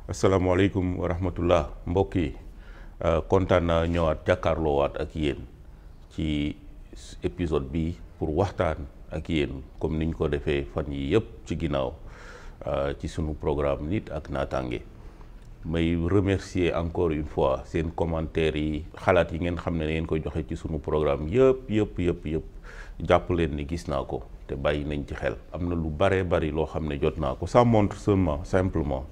asalaamaaleykum wa rahmatullah mbokk yi kontaan naa ñëwaat jàkkaarloowaat ak yéen ci épisode bi pour waxtaan ak yéen comme niñ ko defee fan yi yëpp ci ginnaaw ci sunu programme nit ak naataange may remercier encore une fois seen commentaires yi xalaat yi ngeen xam ne ngeen koy joxe ci sunu programme yëpp jàpp leen ni gis naa ko te bàyyi nañ ci xel am na lu bari loo xam ne jot naa ko ça montre simplement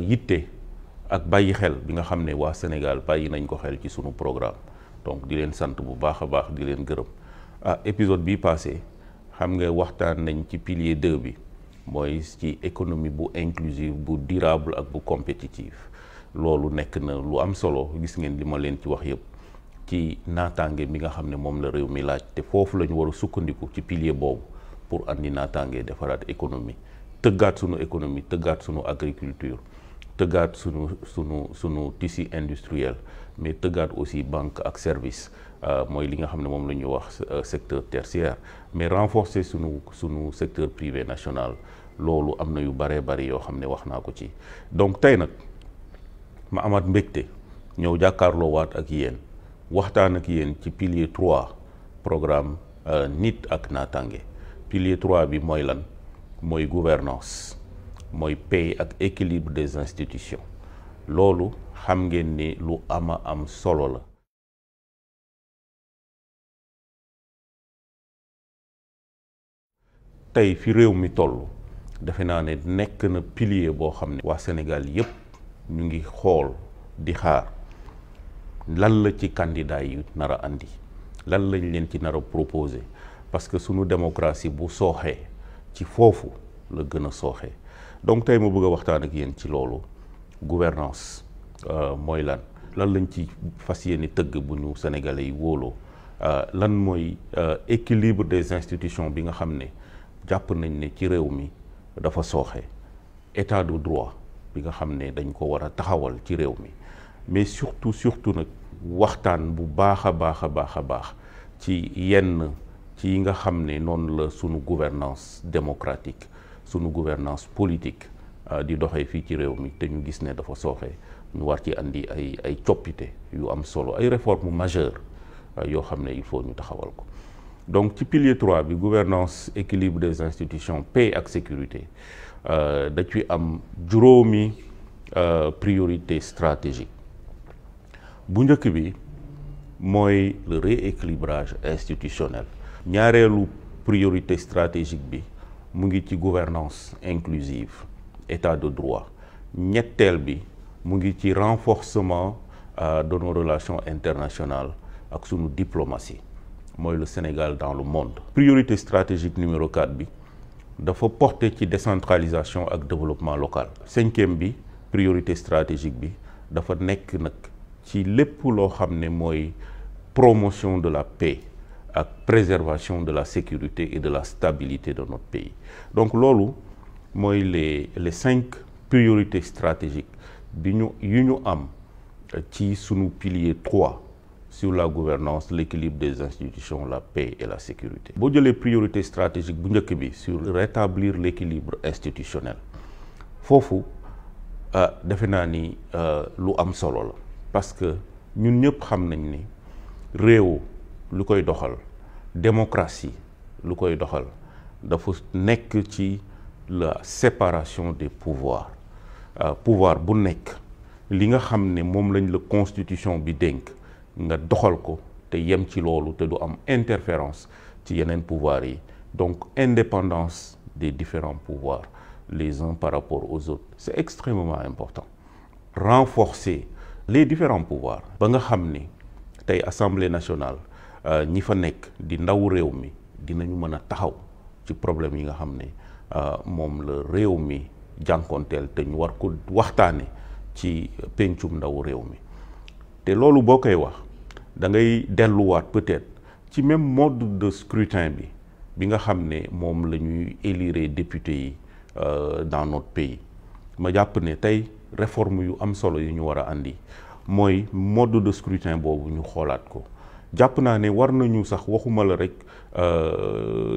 yitte ak bàyyi xel bi nga xam ne waa Sénégal bàyyi nañ ko xel ci sunu programme donc di leen sant bu baax a baax di leen gërëm épisode bi passé xam nga waxtaan nañ ci pilier 2 bi mooy ci économie bu inclusive bu durable ak bu compétitive loolu nekk na lu am solo gis ngeen li ma leen ci wax yëpp ci naataange mi nga xam ne moom la réew mi laaj te foofu la ñu war a sukkandiku ci pilier boobu pour andi naataange defaraat économie tëggaat sunu économie tëggaat sunu agriculture tëggaat sunu tissu industriel mais tëggaat aussi banque ak service mooy li nga xam ne moom la ñuy wax secteur tertiaire mais renforcer sunu secteur privé national loolu am na yu bari yoo xam ne wax naa ko ci donc tey nag ma amaat mbégte ñëw jàkkaarloo waat ak yéen waxtaan ak yéen ci pilier 3 programme nit ak naataange pilier 3 bi mooy lan mooy gouvernance mooy paix ak équilibre des institutions loolu xam ngeen ni lu am solo la tey fi réew mi toll defe naa ne nekk na pilier boo xam ne waa Sénégal yépp ñu ngi xool di xaar lan la ci candidat yi nar a andi lan lañ leen ci nar a proposer parce que sunu démocratie bu sooxee ci foofu la gën a sooxee donc tey ma bëgg a waxtaan ak yéen ci loolu gouvernance mooy lan lañ ci fas yéene tëgg bu ñu sénégalais yi wóoloo lan mooy équilibre des institutions bi nga xam ne jàpp nañ ne ci réew mi dafa sooxe état de droit bi nga xam ne dañ ko war a taxawal ci réew mi mais surtout nag waxtaan bu baax a baax ci yenn ci yi nga xam ne noonu la sunu gouvernance démocratique sunu gouvernance politique di doxee fii ci réew mi te ñu gis ne dafa sooxe ñu war ci andi ay coppite yu am solo ay réformes majeures yoo xam ne il faut ñu taxawal ko donc ci pilier 3 bi gouvernance équilibre des institutions paix ak sécurité da ciy am juróomi priorité stratégique bu njëkk bi mooy le rééquilibrage institutionnel ñaareelu priorité stratégique bi mu ngi ci gouvernance inclusive état de droit ñetteel bi mu ngi ci renforcement de nos relations internationales ak sunu diplomatie mooy le Sénégal dans le monde. Priorité stratégique numéro 4 bi dafa porter ci décentralisation ak développement local. 5e bi priorité stratégique bi dafa nekk nag ci lépp loo xam ne mooy promotion de la paix ak préservation de la sécurité et de la stabilité de notre pays. Donc loolu mooy les 5 priorités stratégiques yu ñu am ci sunu pilier 3 sur la gouvernance, l'équilibre des institutions, la paix et la sécurité. boo jëlee priorité stratégique bu njëkk bi sur rétablir l'équilibre institutionnel foofu defe naa ni lu am solo la parce que ñun ñëpp xam nañ ni réew lu koy doxal démocratie lu koy doxal dafa nekk ci la séparation des pouvoirs pouvoir bu nekk li nga xam ne moom lañ la constitution bi dénk nga doxal ko te yem ci loolu te du am interférence ci yeneen pouvoirs yi donc indépendance des différents pouvoirs les uns par rapport aux autres c'est extrêmement important renforcer les différents pouvoirs ba nga xam ni tey assemblée nationale ñi fa nekk di ndaw réew mi dinañu mën a taxaw ci problème yi nga xam ne moom la réew mi jànkonteel te ñu war ko waxtaane ci pencum ndaw réew mi te loolu boo koy wax da ngay delluwaat peut-être ci même mode de scrutin bi nga xam ne moom la ñuy élire député yi dans notre pays ma jàpp ne tey réforme yu am solo yu ñu war a andi mooy mode de scrutin boobu ñu xoolaat ko jàpp naa ne war nañu sax waxuma la rek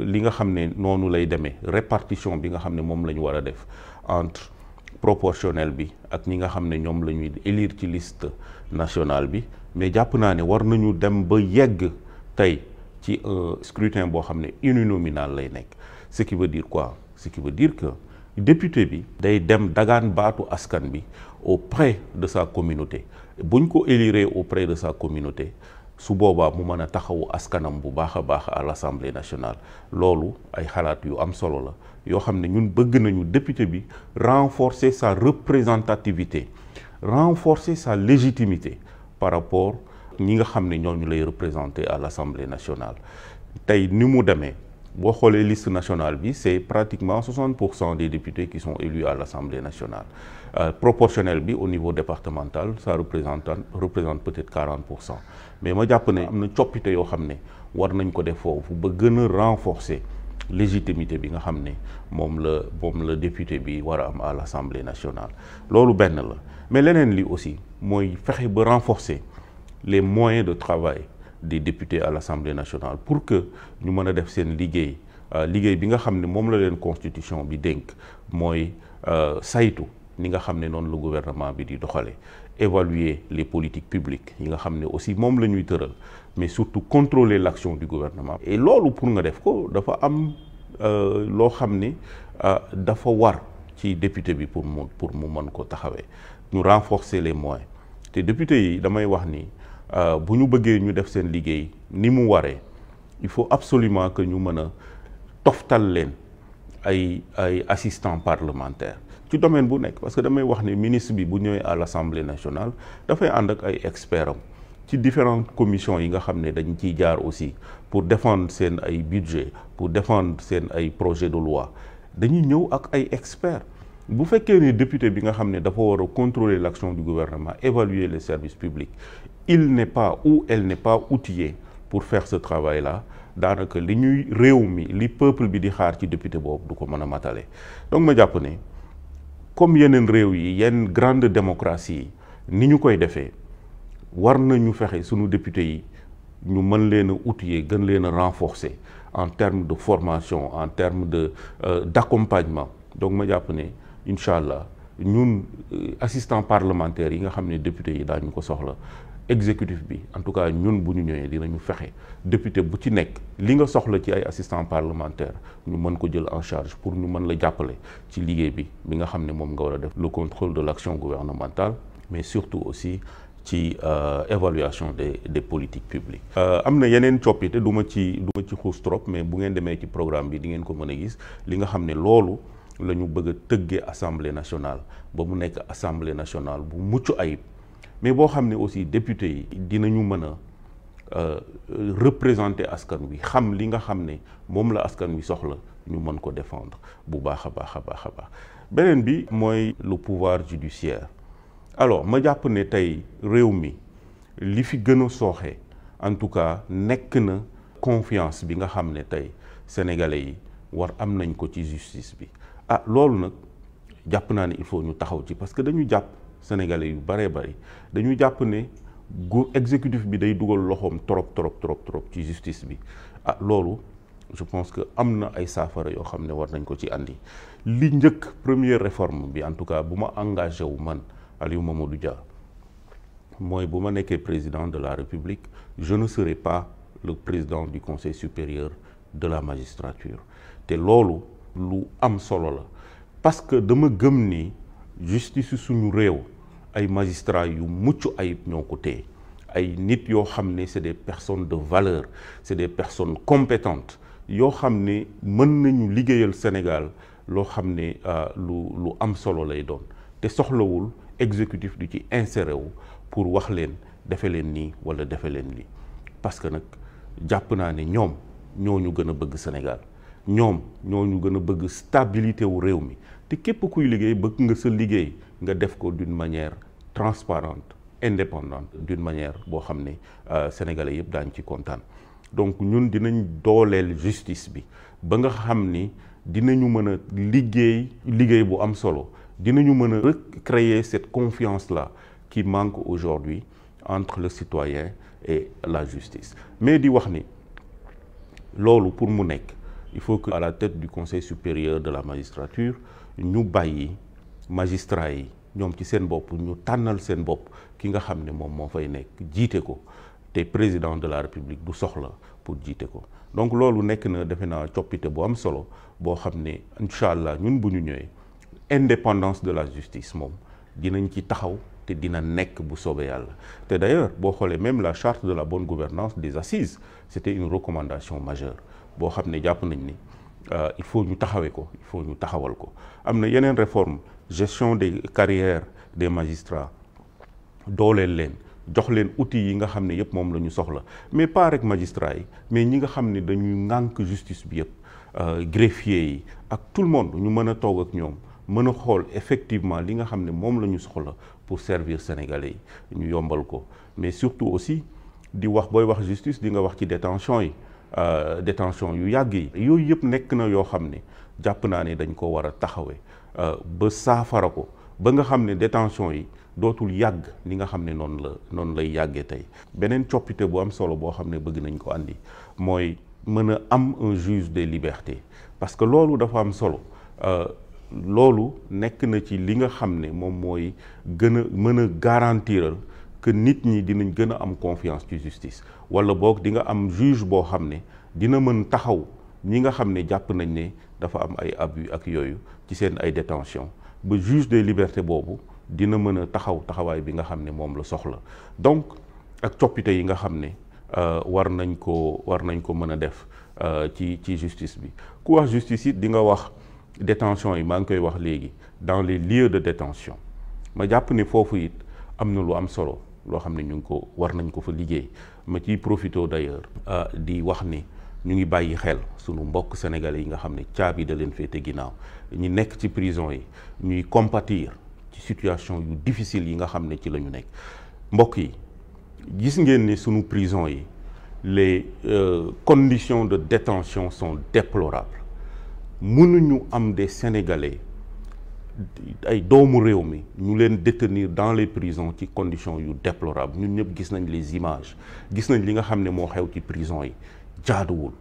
li nga xam ne noonu lay demee répartition bi nga xam ne moom la ñu war a def entre proportionnel bi ak ñi nga xam ne ñoom la ñuy élire ci liste nationale bi mais jàpp naa ne war nañu dem ba yegg tey ci scrutin boo xam ne uninominal lay nekk ce qui veut dire quoi ce qui veut dire que député bi day dem dagaan baatu askan bi auprès de sa communauté buñ ko élire auprès de sa communauté su boobaa mu mën a taxawu askanam bu baax a baax à l'Assemblée nationale loolu ay xalaat yu am solo la yoo xam ne ñun bëgg nañu député bi renforcer sa représentativité renforcer sa légitimité par rapport ñi nga xam ne ñooñu lay représenter à l'Assemblée nationale tey ni mu demee boo xoolee liste nationale bi c'est pratiquement 60% des députés qui sont élus à l'Assemblée nationale proportionnel bi au niveau départemental ça représente peut-être 40% mais ma jàpp ne am na coppite yoo xam ne war nañ ko def foofu ba gën a renforcer légitimité bi nga xam ne moom la député bi war a am à l'Assemblée nationale loolu benn la mais leneen li aussi mooy fexe ba renforcer les moyens de travail des députés à l'Assemblée nationale pour que ñu mën a def seen liggéey bi nga xam ne moom la leen constitution bi dénk mooy saytu ni nga xam ne noonu la gouvernement bi di doxale évaluer les politiques publiques yi nga xam ne aussi moom la ñuy tëral mais surtout contrôler l'action du gouvernement et loolu pour nga def ko dafa am loo xam ne dafa war ci député bi pour mu mën ko taxawee ñu renforcer les moyens te député yi damay wax ni bu ñu bëggee ñu def seen liggéey ni mu waree il faut absolument que ñu mën a toftal leen ay assistants parlementaires ci domaine bu nekk parce que damay wax ni ministre bi bu ñëwee à l'Assemblée nationale dafay ànd ak ay experts am ci différentes commissions yi nga xam ne dañ ciy jaar aussi pour défendre seen ay budget pour défendre seen ay projets de loi dañuy ñëw ak ay experts bu fekkee ne député bi nga xam ne dafa war a contrôler l'action du gouvernement évaluer les services publics il n'est pas ou elle n'est pas outillé pour faire ce travail-là daanaka li ñuy réew mi li peuple bi di xaar ci député boobu du ko mën a matale donc ma jàpp ne comme yeneen réew yi yenn grande démocratie yi ni ñu koy defee war nañu fexe sunu député yi ñu mën leen a outiller gën leen a renforcer en termes de formation en termes d'accompagnement donc ma jàpp ne incha allah ñun assistants parlementaires yi nga xam ne député yi daañu ko soxla exécutif bi en tout cas ñun bu ñu ñëwee dinañu fexe député bu ci nekk li nga soxla ci ay assistants parlementaires ñu mën ko jël en charge pour ñu mën la jàppale ci liggéey bi nga xam ne moom nga war a def le contrôle de l'action gouvernementale mais surtout aussi ci évaluation des politiques publiques. am na yeneen coppite du ma ci xuus trop mais bu ngeen demee ci programme bi di ngeen ko mën a gis li nga xam ne loolu la ñu bëgg a tëggee assemblée nationale ba mu nekk assemblée nationale bu mucc ayib mais boo xam ne aussi député yi dinañu mën a représenter askan wi xam li nga xam ne moom la askan wi soxla ñu mën ko défendre bu baax a baax a baax a baax beneen bi mooy le pouvoir judiciaire alors ma jàpp ne tey réew mi li fi gën a sooxe en tout cas nekk na confiance bi nga xam ne tey sénégalais yi war am nañ ko ci justice bi loolu nag jàpp naa ne il faut ñu taxaw ci parce que dañu jàpp sénégalais yu baree bari dañu jàpp ne exécutif bi day dugal loxoom trop ci justice bi loolu je pense que am na ay saafara yoo xam ne war nañ ko ci andi li njëkk première réforme bi en tout cas bu ma engagé wu man Aliou Mamadou Dia mooy bu ma nekkee président de la République je ne serai pas le président du Conseil supérieur de la magistrature te loolu lu am solo la parce que dama gëm ni justice suñu réew ay magistrats yu mucc ayib ñoo ko téye ay nit yoo xam ne c'est des personnes de valeur c'est des personnes compétentes yoo xam ne mën nañu liggéeyal Sénégal loo xam ne lu am solo lay doon te soxlawul exécutif di ci insérer wu pour wax leen defe leen nii wala defe leen lii parce que nag jàpp naa ne ñoom ñoo ñu gën a bëgg Sénégal ñoom ñoo ñu gën a bëgg stabilité wu réew mi te képp kuy liggéey bëgg nga sa liggéey nga def ko d'une manière transparente indépendante d'une manière boo xam ne sénégalais yëpp daañu ci kontaan donc ñun dinañ dooleel justice bi ba nga xam ni dinañu mën a liggéey bu am solo dinañu mën a recréer cette confiance là qui manque aujourd'hui entre le citoyen et la justice mais di wax ni loolu pour mu nekk il faut que à la tête du Conseil supérieur de la magistrature ñu bàyyi magistrats yi ñoom ci seen bopp ñu tànnal seen bopp ki nga xam ne moom moo fay nekk jiite ko te président de la république du soxla pour jiite ko. donc loolu nekk na defe naa coppite bu am solo boo xam ne incha allah ñun bu ñu ñëwee indépendance de la justice moom dinañ ci taxaw te dina nekk bu soobee yàlla. te d'ailleurs boo xoolee même la charte de la bonne gouvernance des assises c'était une recommandation majeure boo xam ne jàpp nañ ni il faut ñu taxawee ko, il faut ñu taxawal ko. am na yeneen réforme gestion des carrières des magistrats dooleel leen jox leen outils yi nga xam ne yëpp moom la ñu soxla mais pas rek magistrats yi mais ñi nga xam ne dañuy ŋànk justice bi yëpp greffier yi ak tout le monde ñu mën a toog ak ñoom mën a xool effectivement li nga xam ne moom la ñu soxla pour servir sénégalais yi ñu yombal ko. mais surtout aussi di wax booy wax justice di nga wax ci détention yi détention yu yàgg yi yooyu yëpp nekk na yoo xam ne jàpp naa ne dañ ko war a taxawee ba saafara ko ba nga xam ne détention yi dootul yàgg li nga xam ne noonu lay yàggee tey. beneen coppite bu am solo boo xam ne bëgg nañ ko andi mooy mën a am un juge des libertés parce que loolu dafa am solo. loolu nekk na ci li nga xam ne moom mooy gën a mën a garantiral que nit ñi dinañ gën a am confiance ci justice wala boog di nga am juge boo xam ne dina mën taxaw ñi nga xam ne jàpp nañ ne dafa am ay abus ak yooyu ci seen ay détention ba juge des libertés boobu dina mën a taxawaay bi nga xam ne moom la soxla. donc ak coppite yi nga xam ne war nañ ko mën a def ci justice bi. ku wax justice it di nga wax détention yi maa ngi koy wax léegi dans les lieux de détention ma jàpp ne foofu it am na lu am solo loo xam ne war nañ ko fa liggéey. ma ciy profité d'ailleurs di wax ni ñu ngi bàyyi xel sunu mbokk sénégalais yi nga xam ne caabi da leen féete ginnaaw ñi nekk ci prison yi ñuy compatir ci situation yu difficile yi nga xam ne ci la ñu nekk. mbokk yi gis ngeen ni sunu prison yi les conditions de détention sont déplorables. mënuñu am des sénégalais ay doomu réew mi ñu leen détenir dans les prisons ci conditions yu déplorables. ñun ñëpp gis nañ les images gis nañ li nga xam ne moo xew ci prison yi jaaduwul.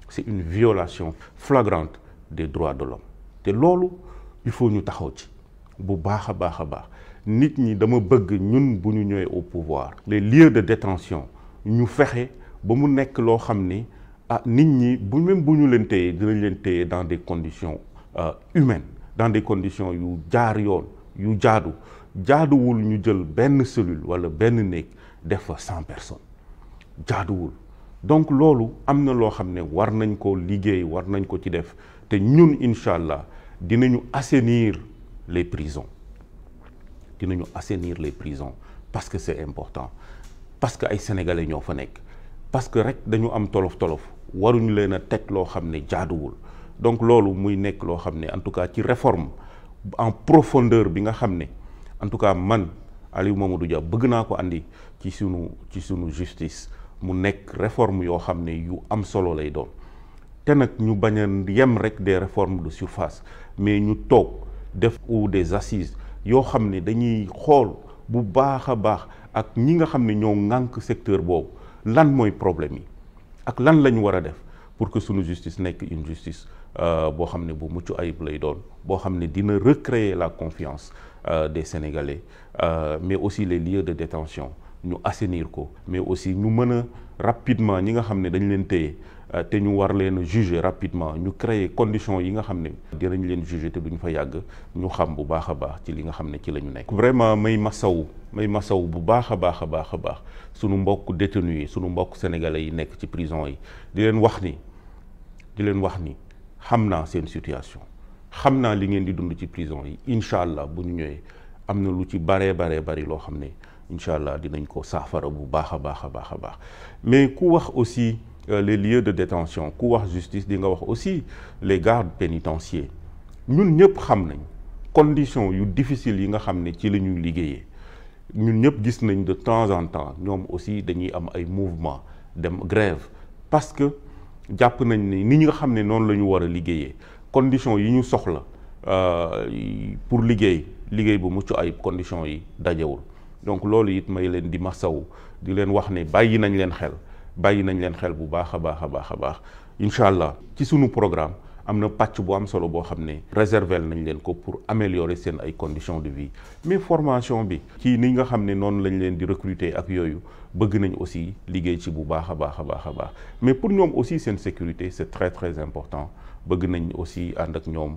c'est une violation flagrante des droits de l'homme te loolu il faut ñu taxaw ci bu baax a baax a baax. nit ñi dama bëgg ñun bu ñu ñëwee au pouvoir les lieux de détention ñu fexe ba mu nekk loo xam ni nit ñi même bu ñu leen téye dinañ leen téye dans des conditions humaines dans des conditions yu jaar yoon yu jaaduwul ñu jël benn cellule wala benn néeg def fa 100 personnes jaaduwul. donc loolu am na loo xam ne war nañ ko liggéey war nañ ko ci def te ñun incha allah dinañu assainir les prisons parce que c'est important parce que ay sénégalais ñoo fa nekk parce que rek dañu am tolof waruñu leen a teg loo xam ne jaaduwul. donc loolu muy nekk loo xam ne en tout cas ci réforme en profondeur bi nga xam ne en tout cas man Aliou Mamadou Dia bëgg naa ko andi ci sunu justice mu nekk réforme yoo xam ne yu am solo lay doon. te nag ñu bañ a yem rek des réformes de surface mais ñu toog def ou des assises yoo xam ne dañuy xool bu baax a baax ak ñi nga xam ne ñoo ŋànk secteur boobu lan mooy problème yi ak lan la ñu war a def pour que sunu justice nekk une justice boo xam ne bu mucc ayib lay doon boo xam ne dina recréer la confiance des Sénégalais mais aussi les lieux de détention ñu assainir ko mais aussi ñu mën a rapidement ñi nga xam ne dañ leen téye te ñu war leen a juger rapidement ñu créer conditions yi nga xam ne dinañ leen juger te duñ fa yàgg ñu xam bu baax a baax ci li nga xam ne ci la ñu nekk. vraiment may masaw bu baax a baax sunu mbokk détenus yi sunu mbokk sénégalais yi nekk ci prison yi di leen wax ni xam naa seen situation xam naa li ngeen di dund ci prison yi incha allah bu ñu ñëwee am na lu ci bari loo xam ne incha allah dinañ ko saafara bu baax a baax mais ku wax aussi les lieux de détention ku wax justice di nga wax aussi les gardes pénitentiaires ñun ñëpp xam nañ conditions yu difficiles yi nga xam ne ci la ñuy liggéeyee ñun ñëpp gis nañ de temps en temps ñoom aussi dañuy am ay mouvement dem grève parce que jàpp nañ ni ñi nga xam ne noonu la ñu war a liggéeyee conditions yi ñu soxla pour liggéey bu mucc ayib conditions yi dajewul. donc loolu it may leen di masawu di leen wax ne bàyyi nañ leen xel bu baax a baax incha allah ci sunu programme am na pàcc bu am solo boo xam ne réserver nañ leen ko pour améliorer seen ay conditions de vie mais formation bi ci ni nga xam ne noonu lañ leen di recruter ak yooyu bëgg nañ aussi liggéey ci bu baax a baax a baax a baax mais pour ñoom aussi seen sécurité c'est très très important bëgg nañ aussi ànd ak ñoom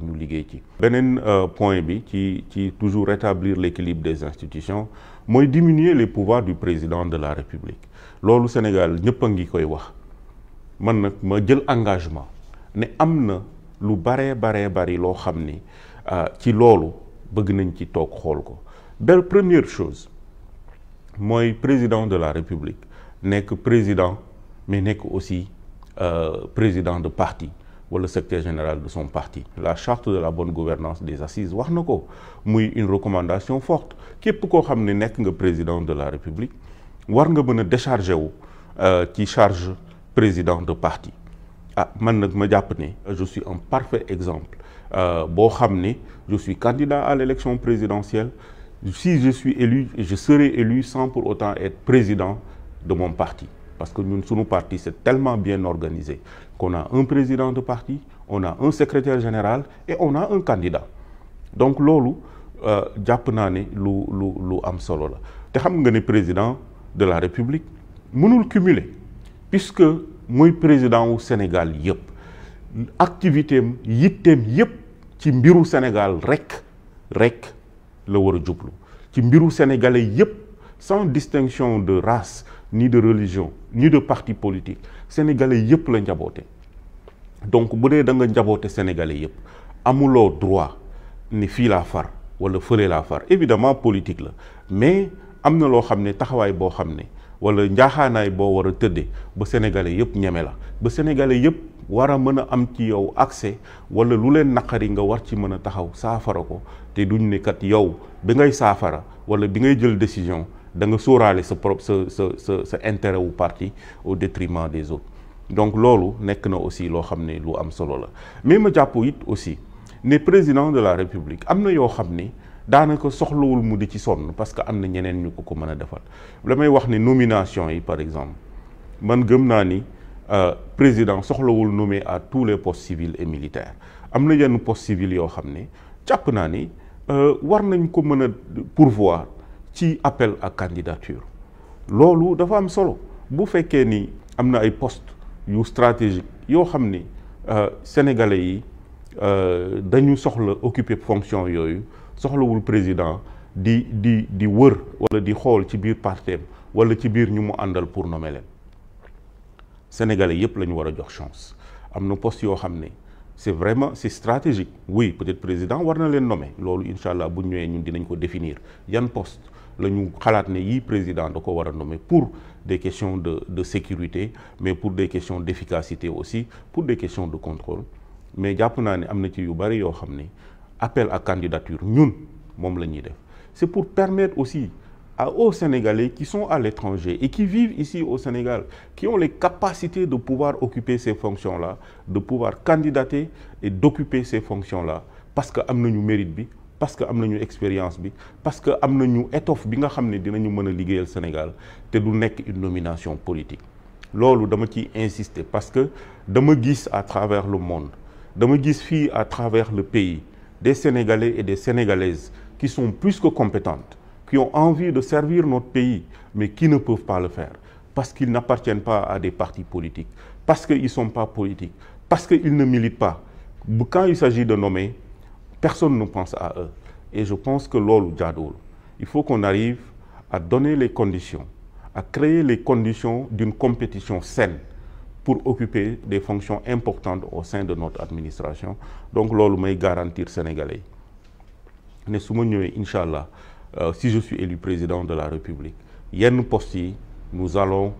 ñu liggéey ci. beneen point bi ci toujours rétablir l'équilibre des institutions mooy diminuer les pouvoirs du président de la République loolu Sénégal ñëpp a ngi koy wax man nag ma jël engagement ne am na lu bari loo xam ni ci loolu bëgg nañ ci toog xool ko. Première chose mooy président de la République nekk président mais nekk aussi président de parti wala secrétaire général de son parti. La charte de la bonne gouvernance des assises wax na ko muy une recommandation forte képp koo xam ne nekk nga président de la République war nga mën a décharger wu ci charge président de parti. Man nag ma jàpp ne je suis un parfait exemple boo xam ne je suis candidat à l'élection présidentielle. Si je suis élu, je serai élu sans pour autant être président de mon parti. Parce que nous, notre parti, c'est tellement bien organisé qu'on a un président de parti, on a un secrétaire général et on a un candidat. Donc, loolu jàpp naa ne lu am solo la. Te xam nga ne président de la République mënul cumuler puisque mooy président wu Sénégal yëpp activité am yitteem yëpp ci mbiru Sénégal rek la war a jublu ci mbiru sénégalais yépp sans distinction de race ni de religion ni de parti politique sénégalais yépp la njaboote. Donc bu dee da nga njaboote sénégalais yépp amuloo droit ni fii laa far wala fële laa far. Évidemment politique la mais am na loo xam ne taxawaay boo xam ne wala njaaxaanaay boo war a tëddee ba sénégalais yépp ñeme la ba sénégalais yépp war a mën a am ci yow accès wala lu leen naqari nga war ci mën a taxaw saafara ko te duñ ne kat yow bi ngay saafara wala bi ngay jël décision da nga sóoraale sa propre sa intérêt wu parti au détriment des autres. Donc loolu nekk na aussi loo xam ne lu am solo la mais ma jàpp it aussi ne président de la République am na yoo xam ne daanaka soxlawul mu di ci sonn parce que am na ñeneen ñu ko mën a defal. la may wax ne nomination yi par exemple man gëm naa ni président soxlawul nommé à tous les postes civils et militaires am na yenn postes civils yoo xam ne jàpp naa ni war nañ ko mën a pourvoir ci appel à candidature. loolu dafa am solo bu fekkee ni am na ay postes yu stratégique yoo xam ni sénégalais yi dañu soxla occuper fonction yooyu soxlawul président di wër wala di xool ci biir parteem wala ci biir ñu mu àndal pour nommer leen. Sénégalais yépp la ñu war a jox chance am na poste yoo xam ne c'est stratégique. Oui, peut-être président war na leen nommer loolu incha allah bu ñëwee ñun dinañ ko définir yan poste la ñu xalaat ne yii président da ko war a nommer pour des questions de sécurité mais pour des questions d'efficacité aussi pour des questions de contrôle. Mais jàpp naa ne am na ci yu bari yoo xam ne appel à candidature ñun moom la ñuy def c'est pour permettre aussi aux Sénégalais qui sont à l'étranger et qui vivent ici au Sénégal, qui ont les capacités de pouvoir occuper ces fonctions-là, de pouvoir candidater et d'occuper ces fonctions-là, parce que am nañu mérite bi, parce que am nañu expérience bi, parce que am nañu étoffe bi nga xam ne dinañu mën a liggéeyal Sénégal te du nekk une nomination politique. Loolu dama ciy insister parce que dama gis à travers le monde, dama gis fii à travers le pays des Sénégalais et des Sénégalaises qui sont plus que compétentes, qui ont envie de servir notre pays, mais qui ne peuvent pas le faire, parce qu'ils n'appartiennent pas à des partis politiques, parce qu'ils ne sont pas politiques, parce qu'ils ne militent pas. Quand il s'agit de nommer, personne ne pense à eux. Et je pense que loolu jaaduwul. Il faut qu'on arrive à donner les conditions, à créer les conditions d'une compétition saine pour occuper des fonctions importantes au sein de notre administration. Donc loolu may garantir Sénégalais yi ne su ma ñëwee incha allah si je suis élu président de la République yenn postes yi nous allons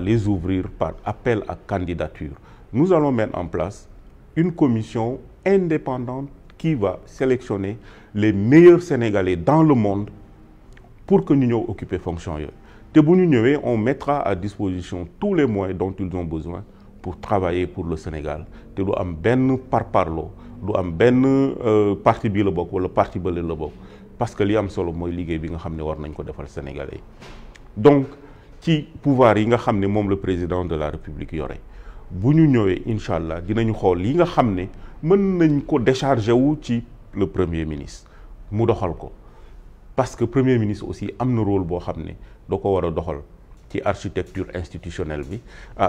les ouvrir par appel à candidature. Nous allons mettre en place une commission indépendante qui va sélectionner les meilleurs Sénégalais dans le monde pour que ñu ñëw occuper fonction yooyu. Te bu ñu ñëwee on mettra à disposition tous les moyens dont ils ont besoin pour travailler pour le Sénégal te du am benn parparloo du am benn parti bi la bokk wala parti bële la bokk parce que li am solo mooy liggéey bi nga xam ne war nañ ko defal Sénégalais yi. Donc ci pouvoir yi nga xam ne moom le président de la République yore bu ñu ñëwee incha allah dinañu xool yi nga xam ne mën nañ ko décharger wu ci le premier ministre mu doxal ko parce que premier ministre aussi am na rôle boo xam ne da ko war a doxal ci architecture institutionnelle bi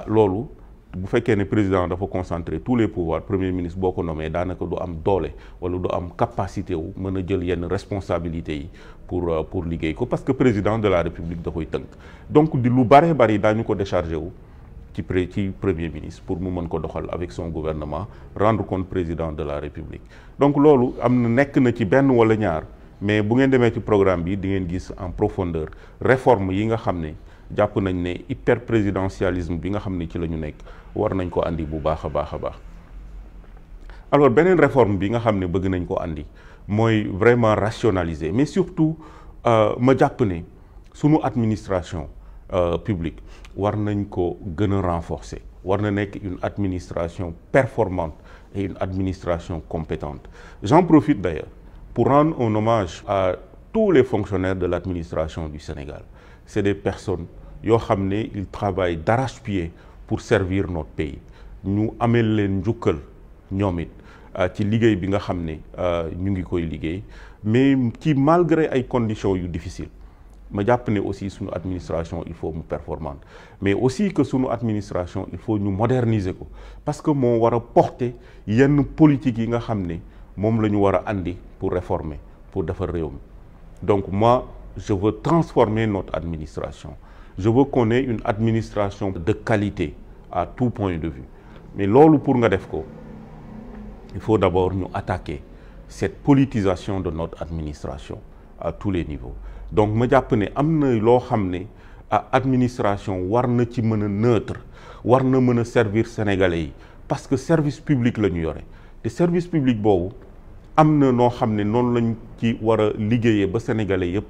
loolu bu fekkee ne président dafa concentrer tous les pouvoirs premier ministre boo ko nommé daanaka du am doole wala du am capacité wu mën a jël yenn responsabilités yi pour liggéey ko parce que président de la république da koy tënk donc di lu bare bari daañu ko décharger wu ci premier ministre pour mu mën ko doxal avec son gouvernement rendre compte président de la république donc loolu am na nekk na ci benn wala ñaar mais bu ngeen demee ci programme bi di ngeen gis en profondeur réforme yi nga xam ne jàpp nañ ne hyper présidentialisme bi nga xam ne ci la ñu nekk war nañ ko andi bu baax a baax a baax alors beneen réforme bi nga xam ne bëgg nañ ko andi mooy vraiment rationaliser mais surtout ma jàpp ne sunu administration publique war nañ ko gën a renforcer war na nekk une administration performante et une administration compétente j'en profite d'ailleurs pour rendre un hommage à tous les fonctionnaires de l'administration du Sénégal c'est des personnes yoo xam ne ils travaillent d'arrache-pied pour servir notre pays ñu ameel leen njukkal ñoom it ci liggéey bi nga xam ne ñu ngi koy liggéey mais ci malgré ay conditions yu difficiles ma jàpp ne aussi sunu administration il faut mu performante mais aussi que sunu administration il faut ñu moderniser ko parce que moo war a porter yenn politique yi nga xam ne moom la ñu war a andi pour réformer pour defar réew mi donc moi je veux transformer notre administration je veux qu'on ait une administration de qualité à tout point de vue mais loolu pour nga def ko il faut d'abord ñu attaquer cette politisation de notre administration à tous les niveaux donc ma jàpp ne am na loo xam ne administration war na ci mën a neutre war na mën a servir sénégalais yi parce que service public la ñu yore te service public boobu am na noo xam ne noonu lañ ci war a liggéeyee ba sénégalais yëpp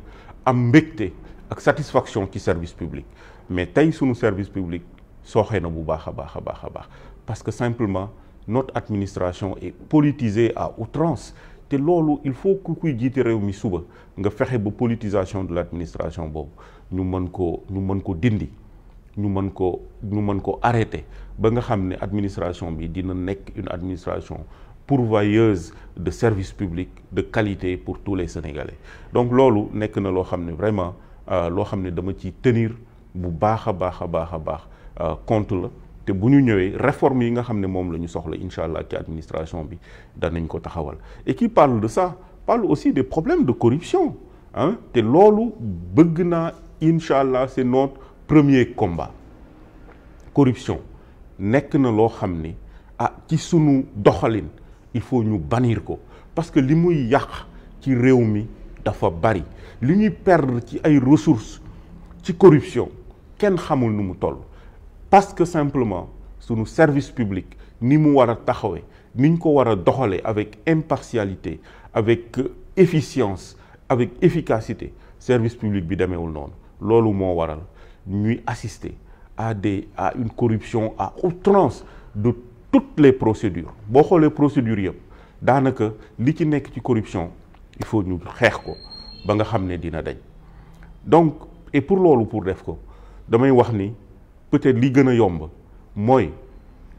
am mbégte ak satisfaction ci service public mais tey sunu service public sooxee na bu baax a baax a baax a baax parce que simplement notre administration est politisée à outrance te loolu il faut que kuy jiite réew mi suba nga fexe ba politisation de l'administration boobu ñu mën ko dindi ñu mën ko arrêter ba nga xam ne administration bi dina nekk une administration pourvoyeuse de services publics de qualité pour tous les Sénégalais donc loolu nekk na loo xam ne vraiment loo xam ne dama ci tenir bu baax a baax a baax a baax compte la te bu ñu ñëwee réforme yi nga xam ne moom la ñu soxla incha allah ci administration bi danañ ko taxawal et qui parle de ça parle aussi des problèmes de corruption te loolu bëgg naa incha allah c'est notre premier combat corruption nekk na loo xam ne ci sunu doxalin il faut ñu bannir ko parce que li muy yàq ci réew mi dafa bari li ñuy perdre ci ay ressources ci corruption kenn xamul nu mu toll parce que simplement sunu service public ni mu war a taxawee niñ ko war a doxalee avec impartialité avec efficience avec efficacité service public bi demeewul noonu loolu moo waral ñuy assister à une corruption à outrance de toutes les procédures boo xoolee procédures yëpp daanaka li ci nekk ci corruption il faut ñu xeex ko ba nga xam ne dina dañ donc et pour loolu pour def ko damay wax ni peut-être li gën a yomb mooy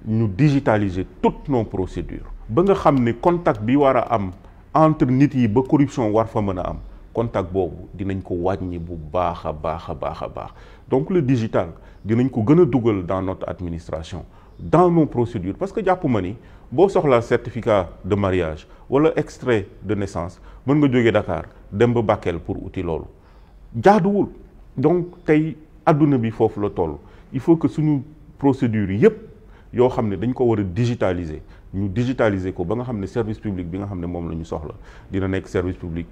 ñu digitaliser toutes nos procédures ba nga xam ne contact bi war a am entre nit yi ba corruption war fa mën a am contact boobu dinañ ko wàññi bu baax a baax a baax a baax donc le digital dinañ ko gën a dugal dans notre administration dans nos procédures parce que jàpp ma ni boo soxlaa certificat de mariage wala extrait de naissance mën nga jógee Dakar dem ba Bakel pour uti loolu jaaduwul donc tey adduna bi foofu la toll il faut que suñu procédures yépp yoo xam ne dañ ko war a digitaliser ñu digitaliser ko ba nga xam ne service public bi nga xam ne moom la ñu soxla dina nekk service public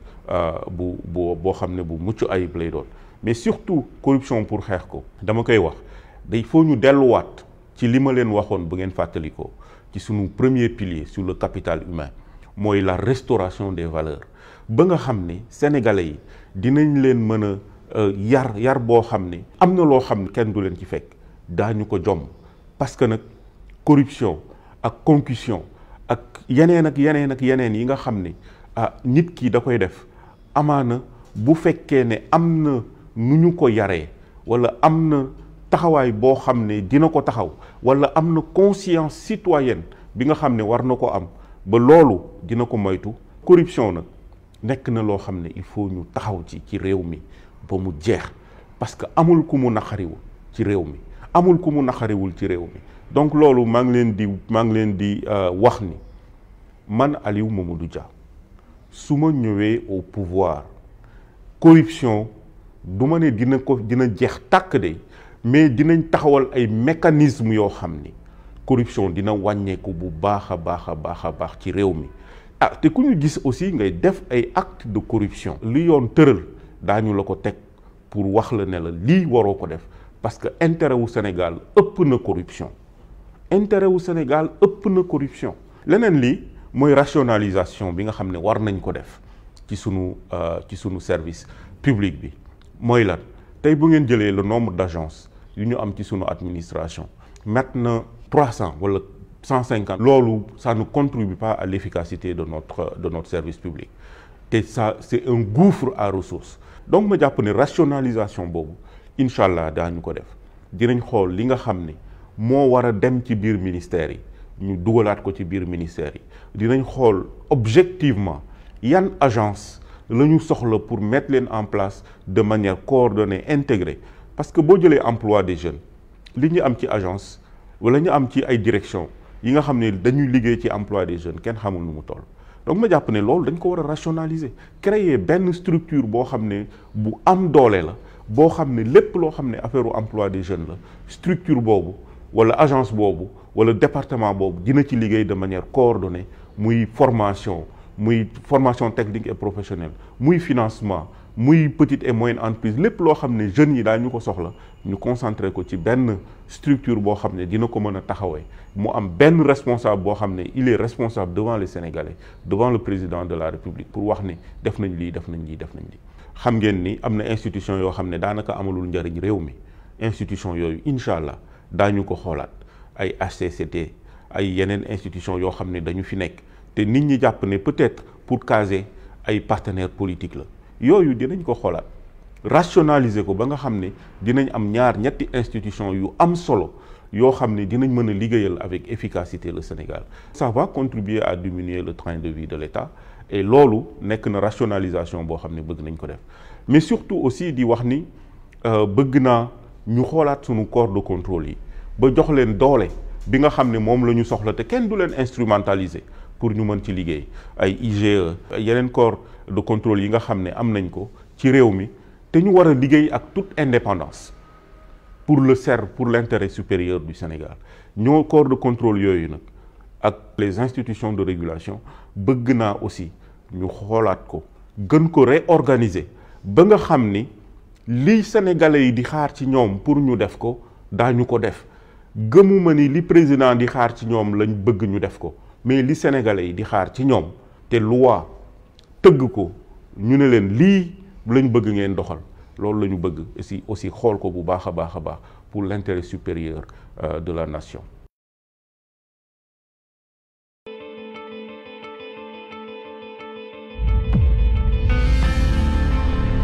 boo xam ne bu mucc ayib lay doon mais surtout corruption pour xeex ko dama koy wax day faut ñu delluwaat ci li ma leen waxoon bu ngeen fàttalikoo ci suñu premier pilier sur le capital humain mooy la restauration des valeurs ba nga xam ne sénégalais yi dinañ leen mën a yar boo xam ne am na loo xam ne kenn du leen ci fekk daañu ko jomm parce que nag corruption ak concussion ak yeneen yi nga xam ne nit ki da koy def amaana bu fekkee ne am na nu ñu ko yaree wala am na taxawaay boo xam ne dina ko taxaw wala am na conscience citoyenne bi nga xam ne war na ko am ba loolu dina ko moytu. corruption nag nekk na loo xam ne il faut ñu taxaw ci réew mi ba mu jeex parce que amul ku mu naqariwul ci réew mi amul ku mu naqariwul ci réew mi. donc loolu maa ngi leen di wax ni man Aliou Mamadou Dia su ma ñëwee au pouvoir corruption du ma ne dina jeex tàkk de mais dinañ taxawal ay mécanismes yoo xam ni corruption dina wàññeeku bu baax a baax ci réew mi. ah te ku ñu gis aussi ngay def ay actes de corruption li yoon tëral daañu la ko teg pour wax la ne la lii waroo ko def parce que intérêt wu Sénégal ëpp na corruption. intérêt wu Sénégal ëpp na corruption. leneen lii mooy rationalisation bi nga xam ne war nañ ko def ci sunu service public bi mooy lan tey bu ngeen jëlee le nombre d'agences yu ñu am ci sunu administration mat na 300 wala 150. loolu ça ne contribue pas à l'efficacité de notre service public te ça c'est un gouffre à ressources. donc ma jàpp ne rationalisation boobu incha allah daañu ko def dinañ xool li nga xam ne moo war a dem ci biir ministères yi ñu dugalaat ko ci biir ministères yi dinañ xool objectivement yan agence la ñu soxla pour mettre leen en place de manière coordonnée intégrée parce que boo jëlee emploi des jeunes li ñu am ci agence wala ñu am ci ay direction yi nga xam ne dañuy liggéey ci emploi des jeunes kenn xamul nu mu toll. donc ma jàpp ne loolu dañ ko war a rationaliser créer benn structure boo xam ne bu am doole la boo xam ne lépp loo xam ne affaire u emploi des jeunes la structure boobu wala agence boobu wala département boobu dina ci liggéey de manière coordonnée muy formation technique et professionnelle muy financement muy petite et moyenne entreprise lépp loo xam ne jeunes yi daañu ko soxla ñu concentré ko ci benn structure boo xam ne dina ko mën a taxawee mu am benn responsable boo xam ne il est responsable devant les Sénégalais devant le président de la République pour wax ni def nañ lii xam ngeen ni am na institution yoo xam ne daanaka amalul njariñ réew mi institution yooyu incha allah daañu ko xoolaat ay HCCT ay yeneen institution yoo xam ne dañu fi nekk te nit ñi jàpp ne peut-être pour caser ay partenaires politiques la yooyu dinañ ko xoolaat rationaliser ko ba nga xam ne dinañ am ñetti institution yu am solo yoo xam ne dinañ mën a liggéeyal avec efficacité le Sénégal. ça va contribuer à diminuer le train de vie de l'État et loolu nekk na rationalisation boo xam ne bëgg nañ ko def mais surtout aussi di wax ni bëgg naa ñu xoolaat sunu corps de contrôle yi ba jox leen doole bi nga xam ne moom la ñu soxla te kenn du leen instrumentaliser pour ñu mën ci liggéey ay IGE yeneen corps de contrôle yi nga xam ne am nañ ko ci réew mi te ñu war a liggéey ak toute indépendance pour l'intérêt supérieur du Sénégal ñoo corps de contrôle yooyu nag ak les institutions de régulation bëgg naa aussi ñu xoolaat ko gën ko réorganiser ba nga xam ni li Sénégalais yi di xaar ci ñoom pour ñu def ko daañu ko def gëmuma ni li président di xaar ci ñoom lañ bëgg ñu def ko mais li Sénégalais yi di xaar ci ñoom te loi tëgg ko ñu ne leen lii lañ bëgg ngeen doxal loolu la ñu bëgg aussi xool ko bu baax a baax pour l'intérêt supérieur de la nation.